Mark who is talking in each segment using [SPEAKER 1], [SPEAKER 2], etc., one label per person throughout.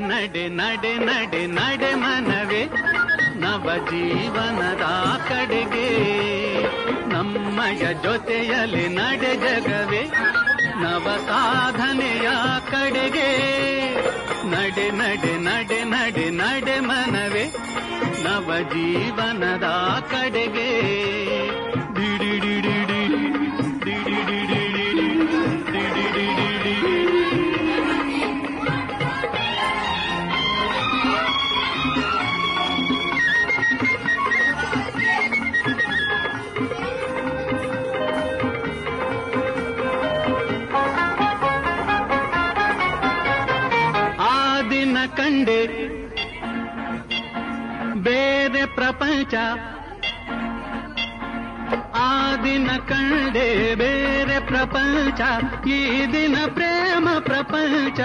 [SPEAKER 1] ನಡೆ ನಡೆ ನಡೆ ನಡೆ ಮನವೇ ನವ ಜೀವನದ ಕಡೆಗೆ ನಮ್ಮಯ ಜೊತೆಯಲ್ಲಿ ನಡೆ ಜಗವೇ ನವ ಸಾಧನೆಯ ಕಡೆಗೆ ನಡೆ ನಡೆ ನಡೆ ನಡೆ ನಡೆ ಮನವೇ ನವ ಜೀವನದ ಕಡೆಗೆ ಕಂಡೆ ಬೇರೆ ಪ್ರಪಂಚ ಆ ದಿನ ಕಂಡೆ ಬೇರೆ ಪ್ರಪಂಚ ಈ ದಿನ ಪ್ರೇಮ ಪ್ರಪಂಚ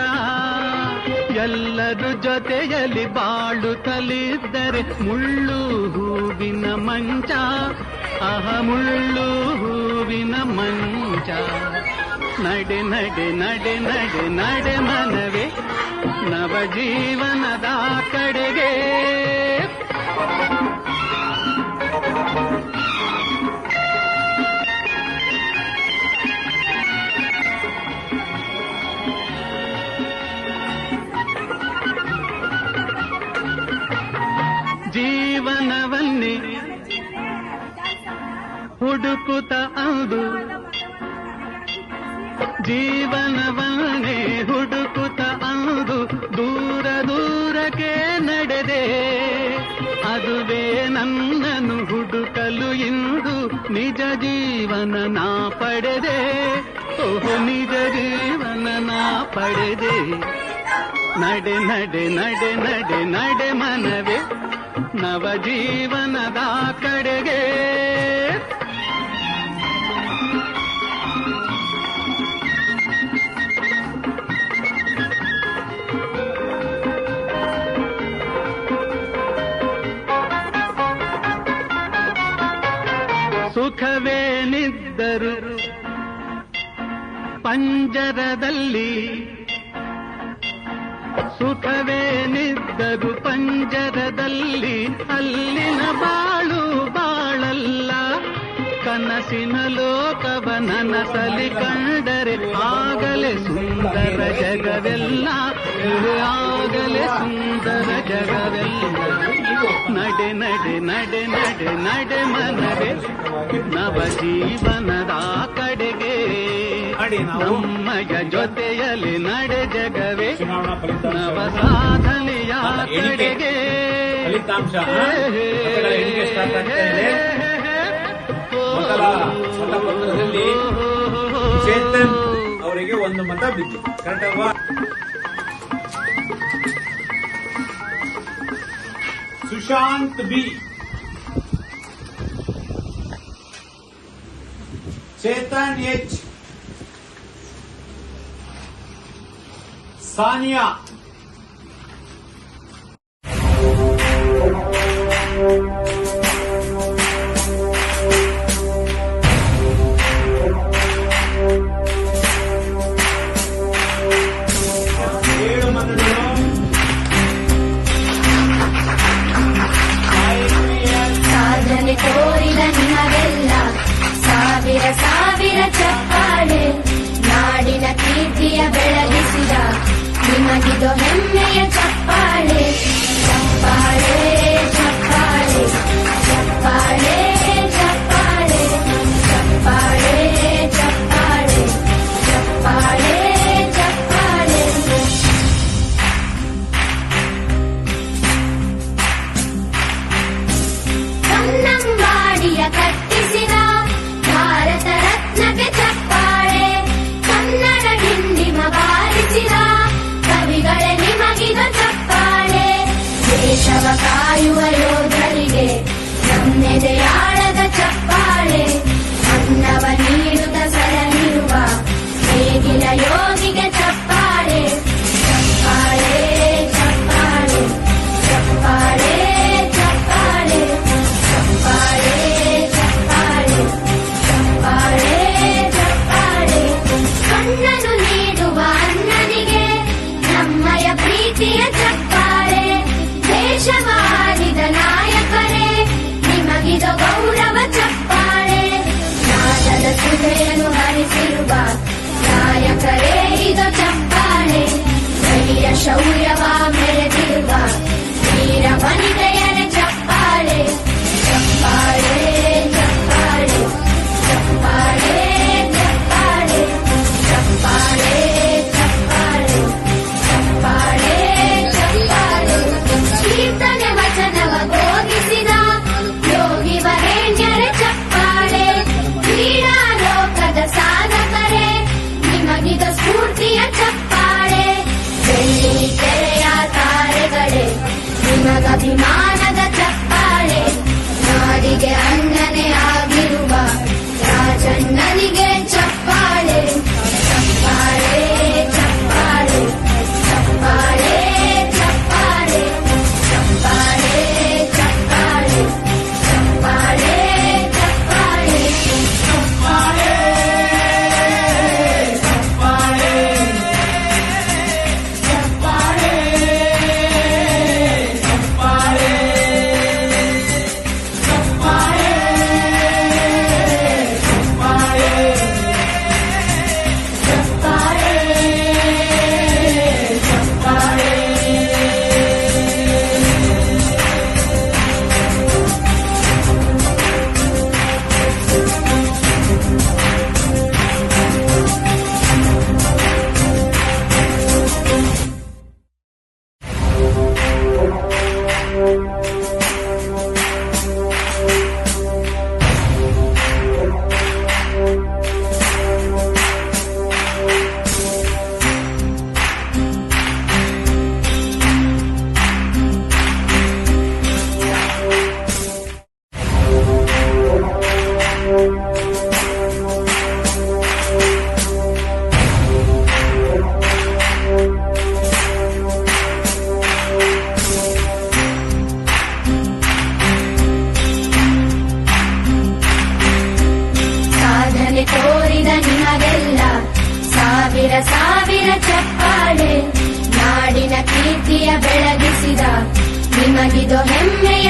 [SPEAKER 1] ಎಲ್ಲರೂ ಜೊತೆಯಲ್ಲಿ ಬಾಳುತ್ತಲಿದ್ದರೆ ಮುಳ್ಳು ಹೂವಿನ ಮಂಚ ಮುಳ್ಳು ಹೂವಿನ ಮಂಚ ನಡೆ ನಡೆ ನಡೆ ನಡೆ ನಡೆ ಮನವೇ ನವ ಜೀವನದ ಕಡೆಗೆ ಜೀವನವನ್ನೇ ಹುಡುಕುತ್ತ ಅಂದು ಜೀವನವನ್ನೇ ಹುಡುಕುತ್ತ ಅಂದು ದೂರ ದೂರಕ್ಕೆ ನಡೆದೆ ಅದುವೇ ನನ್ನನ್ನು ಹುಡುಕಲು ಇಂದು ನಿಜ ಜೀವನ ನಾ ಪಡೆದೆ ನಿಜ ಜೀವನ ನಾ ಪಡೆದೆ ನಡೆ ನಡೆ ನಡೆ ನಡೆ ನಡೆ ಮನವೇ ನವ ಜೀವನದ ಕಡೆಗೆ ಸುಖವೇನಿದ್ದರು ಪಂಜರದಲ್ಲಿ ಸುಖವೇನಿದ್ದರು ಪಂಜರದಲ್ಲಿ ಅಲ್ಲಿನ ಬಾಳು ಬಾಳಲ್ಲ ಕನಸಿನ ಲೋಕವ ನನಸಲಿ ಕಂಡರೆ ಆಗಲೇ ಸುಂದರ ಜಗವೆಲ್ಲ ಆಗಲೇ ಸುಂದರ ಜಗವೆಲ್ಲ ನಡೆ ನಡೆ ನಡೆ ನಡೆ ನಡೆ ಮನವೇ ನವ ಜೀವನದ ಕಡೆಗೆ ನಮ್ಮಯ ಜೊತೆಯಲ್ಲಿ ನಡೆ ಜಗವೇ ನವ ಸಾಧನೆಯ ಕಡೆಗೆ
[SPEAKER 2] ಫಲಿತಾಂಶ ಮತಪತ್ರದಲ್ಲಿ ಚೇತನ್ ಅವರಿಗೆ ಒಂದು ಮತ ಬಿದ್ದಿದೆ. ಕರೆಕ್ಟ್ ಅಲ್ವಾ? ಸುಶಾಂತ್ ಬಿ, ಚೇತನ್ ಎಚ್, ಸಾನಿಯಾ,
[SPEAKER 3] ತೋರಿದ ನಿಮಗೆಲ್ಲ ಸಾವಿರ ಸಾವಿರ ಚಪ್ಪಾಳೆ ನಾಡಿನ ಕೀರ್ತಿಯ ಬೆಳಗಿಸಿದ ನಿಮಗಿದು ಹೆಮ್ಮೆಯ ಚಪ್ಪಾಳೆ ಚಪ್ಪಾಳೆ ಚಪ್ಪಾಳೆ ಚಪ್ಪಾಳೆ ಚಪ್ಪಾಳೆ ಚಪ್ಪಾಳೆ ಚಪ್ಪಾಳೆ ಚಪ್ಪಾಳೆ ಚಪ್ಪಾಳೆ ಕನ್ನಂಬಾಡಿಯ ಕಟ್ಟಿಸಿದ ಭಾರತ ರತ್ನಕ್ಕೆ ಚಪ್ಪಾಳೆ ಕನ್ನಡ ಡಿಂಡಿಮ ಬಾರಿಸಿದ ಕವಿಗಳೇ ನಿಮಗಿದು ಚಪ್ಪಾಳೆ ದೇಶವ ಕಾಯುವ ಯೋಧರಿಗೆ ನಮ್ಮೆದೆಯಾಳದ ಚಪ್ಪಾಳೆ ಅನ್ನವ ನೀಡುತ್ತ ಸರಣಿರುವ ನೇಗಿಲ ಯೋಗಿಗೆ ಚಪ್ಪಾಳೆ ಚಪ್ಪಾಳೆ ಚಪ್ಪಾಳೆ ಚಪ್ಪಾಳೆ ಚಪ್ಪಾಳೆ ಚಪ್ಪಾಳೆ ಚಪ್ಪಾಳೆ ಚಪ್ಪಾಳೆ ಚಪ್ಪಾಳೆ ಕಣ್ಣನು ನೀಡುವ ಅನ್ನನಿಗೆ ನಮ್ಮಯ ಪ್ರೀತಿಯ ಸುಧೆಯನ್ನು ಹರಿಸಿರುವ ನಾಯಕರೇ ಇದು ಚಪ್ಪಾಳೆ. ಧೈರ್ಯ ಶೌರ್ಯವ ಮೆರೆದಿರುವ ವೀರ ವನಿತೆಯರ ಚಪ್ಪಾಳೆ. ಚಪ್ಪಾಳೆ ಚಪ್ಪಾಳೆ ಚಪ್ಪಾಳೆ ಚಪ್ಪಾಳೆ ಚಪ್ಪಾಳೆ ಚಪ್ಪಾಳೆ ಚಪ್ಪಾಳೆ ಚಪ್ಪಾಳೆ. ಕೀರ್ತನೆ ವಚನವ ಬೋಧಿಸಿದ ಯೋಗಿ ವರೇಣ್ಯರ ಚಪ್ಪಾಳೆ. ಕ್ರೀಡಾ ಲೋಕದ ಸಾಧಕರೇ ನಿಮಗಿದ ಸ್ಫೂರ್ತಿಯ ಚಪ್ಪಾಳೆ. ಬೆಳ್ಳಿ ತೆರೆಯ ತಾರೆಗಳೇ ನಿಮಗಭಿಮಾನದ ಚಪ್ಪಾಳೆ. ನಾಡಿಗೆ ಅಣ್ಣನೇ ಆಗಿರುವ ರಾಜಣ್ಣನಿಗೆ ಚಪ್ಪಾಳೆ. ಚಪ್ಪಾಳೆ ಚಪ್ಪಾಳೆ ಚಪ್ಪಾಳೆ ಚಪ್ಪಾಳೆ ಚಪ್ಪಾಳೆ ಚಪ್ಪಾಳೆ ಚಪ್ಪಾಳೆ ಚಪ್ಪಾಳೆ ಚಪ್ಪಾಳೆ ಚಪ್ಪಾಳೆ ಸಾಧನೆ ತೋರಿದ ನಿಮಗೆಲ್ಲ ಸಾವಿರ ಸಾವಿರ ಚಪ್ಪಾಳೆ. ನಾಡಿನ ಕೀರ್ತಿಯ ಬೆಳಗಿಸಿದ ನಿಮಗಿದು ಹೆಮ್ಮೆಯ